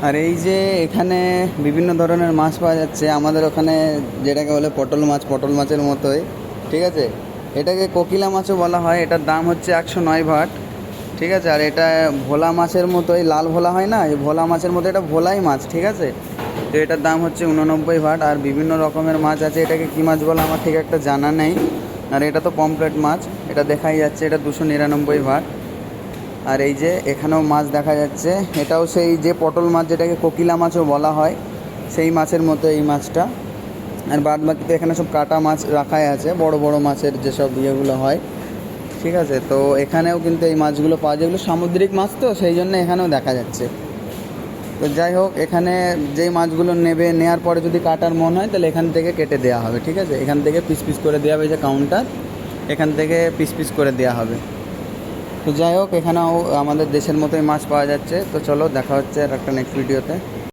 আর এই যে এখানে বিভিন্ন ধরনের মাছ পাওয়া যাচ্ছে, আমাদের ওখানে যেটাকে বলে পটল মাছ, পটল মাছের মতোই, ঠিক আছে। এটাকে কোকিলা মাছও বলা হয়। এটার দাম হচ্ছে 109 বাট, ঠিক আছে। আর এটা ভোলা মাছের মতোই, লাল ভোলা হয় না, এই ভোলা মাছের মতো এটা ভোলাই মাছ, ঠিক আছে। তো এটার দাম হচ্ছে 89 বাট। আর বিভিন্ন রকমের মাছ আছে, এটাকে কী মাছ বলে আমার ঠিক একটা জানা নেই। আর এটা তো পমফ্রেট মাছ, এটা দেখাই যাচ্ছে, এটা 299 বাট। আর এই যে এখানেও মাছ দেখা যাচ্ছে, এটাও সেই যে পটল মাছ যেটাকে কোকিলা মাছও বলা হয়, সেই মাছের মতো এই মাছটা। আর বাদ বাকিতে এখানে সব কাটা মাছ রাখাই আছে, বড় বড় মাছের যেসব ইয়েগুলো হয়, ঠিক আছে। তো এখানেও কিন্তু এই মাছগুলো পাওয়া যায়, এগুলো সামুদ্রিক মাছ, তো সেই জন্য এখানেও দেখা যাচ্ছে। তো যাই হোক, এখানে যেই মাছগুলো নেবে, নেওয়ার পরে যদি কাটার মন হয় তাহলে এখান থেকে কেটে দেওয়া হবে, ঠিক আছে। এখান থেকে পিস পিস করে দেওয়া হবে, যে কাউন্টার, এখান থেকে পিস পিস করে দেওয়া হবে। তো যাই হোক, এখানেও আমাদের দেশের মতোই মাছ পাওয়া যাচ্ছে। তো চলো, দেখা হচ্ছে আর একটা নেক্সট ভিডিওতে।